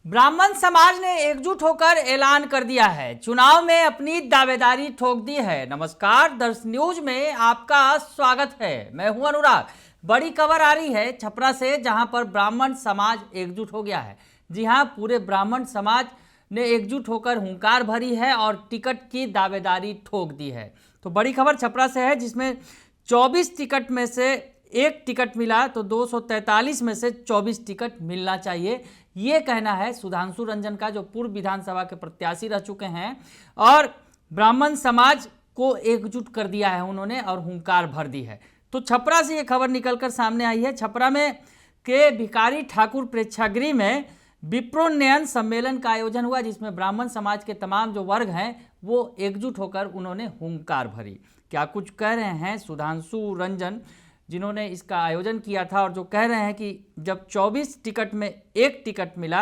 ब्राह्मण समाज ने एकजुट होकर ऐलान कर दिया है, चुनाव में अपनी दावेदारी ठोक दी है। नमस्कार, दर्श न्यूज में आपका स्वागत है। मैं हूं अनुराग। बड़ी खबर आ रही है छपरा से, जहां पर ब्राह्मण समाज एकजुट हो गया है। जी हां, पूरे ब्राह्मण समाज ने एकजुट होकर हुंकार भरी है और टिकट की दावेदारी ठोक दी है। तो बड़ी खबर छपरा से है, जिसमें 24 टिकट में से एक टिकट मिला तो 243 में से 24 टिकट मिलना चाहिए, ये कहना है सुधांशु रंजन का, जो पूर्व विधानसभा के प्रत्याशी रह चुके हैं। और ब्राह्मण समाज को एकजुट कर दिया है उन्होंने और हुंकार भर दी है। तो छपरा से ये खबर निकलकर सामने आई है। छपरा में के भिखारी ठाकुर प्रेक्षागृह में विप्रोन्नयन सम्मेलन का आयोजन हुआ, जिसमें ब्राह्मण समाज के तमाम जो वर्ग हैं वो एकजुट होकर उन्होंने हुंकार भरी। क्या कुछ कह रहे हैं सुधांशु रंजन, जिन्होंने इसका आयोजन किया था, और जो कह रहे हैं कि जब 24 टिकट में एक टिकट मिला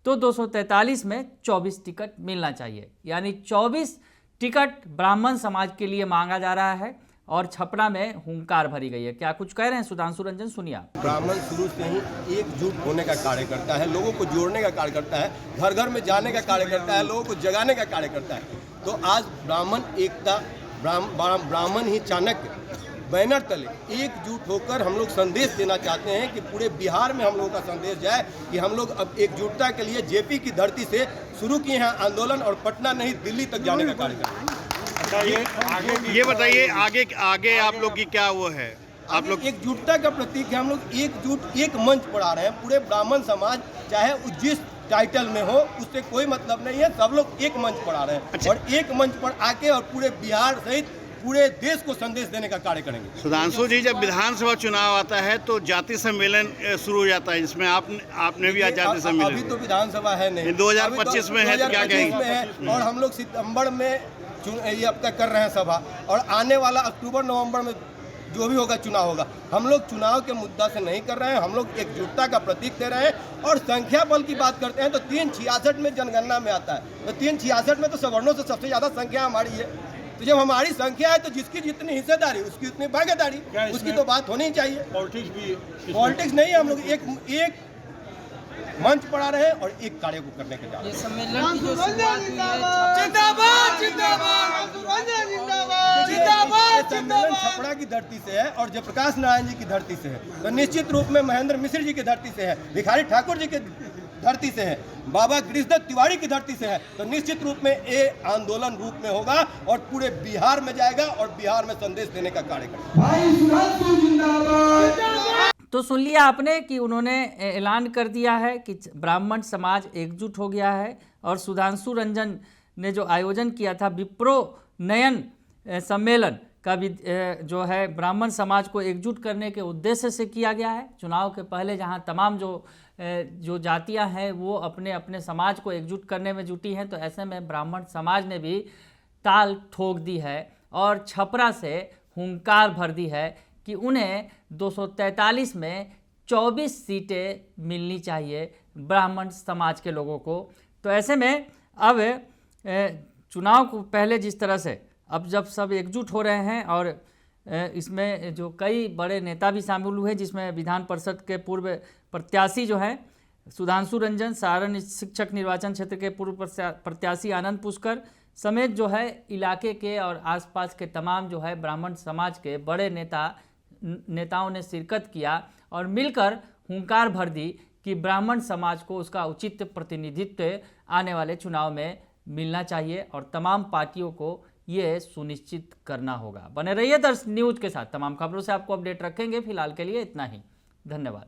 तो 243 में 24 टिकट मिलना चाहिए, यानी 24 टिकट ब्राह्मण समाज के लिए मांगा जा रहा है और छपरा में हुंकार भरी गई है। क्या कुछ कह रहे हैं सुधांशु रंजन, सुनिए। ब्राह्मण शुरू से ही एकजुट होने का कार्य करता है, लोगों को जोड़ने का कार्य करता है, घर घर में जाने का कार्य करता है, लोगों को जगाने का कार्य करता है। तो आज ब्राह्मण एकता, ब्राह्मण ही चाणक्य बैनर तले एकजुट होकर हम लोग संदेश देना चाहते हैं कि पूरे बिहार में हम लोगों का संदेश जाए कि हम लोग अब एकजुटता के लिए जेपी की धरती से शुरू किए हैं आंदोलन, और पटना नहीं दिल्ली तक जाने का कार्य करें। ये बताइए आगे आप लोग की क्या वो है? आप लोग एकजुटता का प्रतीक है, हम लोग एकजुट एक मंच पर आ रहे हैं। पूरे ब्राह्मण समाज चाहे जिस टाइटल में हो उससे कोई मतलब नहीं है, सब लोग एक मंच पर आ रहे हैं। अच्छा। और एक मंच पर आके और पूरे बिहार सहित पूरे देश को संदेश देने का कार्य करेंगे। सुधांशु जी, जब विधानसभा चुनाव आता है तो जाति सम्मेलन शुरू हो जाता है, जिसमें आपने भी आज जाति सम्मेलन। अभी तो विधानसभा है नहीं, 2025 में है, तो क्या कहेंगे? और हम लोग सितंबर में ये अब तक कर रहे हैं सभा, और आने वाला अक्टूबर नवंबर में जो भी होगा चुनाव होगा। हम लोग चुनाव के मुद्दा से नहीं कर रहे हैं, हम लोग एकजुटता का प्रतीक दे रहे हैं। और संख्या बल की बात करते हैं तो 366 में जनगणना में आता है, तो 366 में तो सवर्णों से सबसे ज्यादा संख्या हमारी है। तो जब हमारी संख्या है तो जिसकी जितनी हिस्सेदारी उसकी उतनी भागीदारी, उसकी तो बात होनी चाहिए। पॉलिटिक्स नहीं है, हम लोग एक मंच पर आ रहे हैं और एक कार्य को करने के जा रहे हैं। सम्मेलन की जो शुरुआत हुई है, जिंदाबाद जिंदाबाद जिंदाबाद। सम्मेलन छपरा की धरती से है और जयप्रकाश नारायण जी की धरती से है, तो निश्चित रूप में महेंद्र मिश्र जी की धरती से है, भिखारी ठाकुर जी की धरती से है, बाबा गिरीशदत्त तिवारी की धरती से है। तो निश्चित रूप में ये आंदोलन रूप में होगा और पूरे बिहार में जाएगा और बिहार में संदेश देने का कार्य करेगा। तो सुन लिया आपने कि उन्होंने ऐलान कर दिया है कि ब्राह्मण समाज एकजुट हो गया है। और सुधांशु रंजन ने जो आयोजन किया था विप्रोन्नयन सम्मेलन का भी जो है ब्राह्मण समाज को एकजुट करने के उद्देश्य से किया गया है। चुनाव के पहले जहां तमाम जो जातियां हैं वो अपने अपने समाज को एकजुट करने में जुटी हैं, तो ऐसे में ब्राह्मण समाज ने भी ताल ठोक दी है और छपरा से हुंकार भर दी है कि उन्हें 243 में 24 सीटें मिलनी चाहिए ब्राह्मण समाज के लोगों को। तो ऐसे में अब चुनाव को पहले जिस तरह से अब जब सब एकजुट हो रहे हैं, और इसमें जो कई बड़े नेता भी शामिल हुए, जिसमें विधान परिषद के पूर्व प्रत्याशी जो हैं सुधांशु रंजन, सारण शिक्षक निर्वाचन क्षेत्र के पूर्व प्रत्याशी आनंद पुष्कर समेत जो है इलाके के और आसपास के तमाम जो है ब्राह्मण समाज के बड़े नेताओं ने शिरकत किया और मिलकर हुंकार भर दी कि ब्राह्मण समाज को उसका उचित प्रतिनिधित्व आने वाले चुनाव में मिलना चाहिए और तमाम पार्टियों को ये सुनिश्चित करना होगा। बने रहिए दर्श न्यूज के साथ, तमाम खबरों से आपको अपडेट रखेंगे। फिलहाल के लिए इतना ही, धन्यवाद।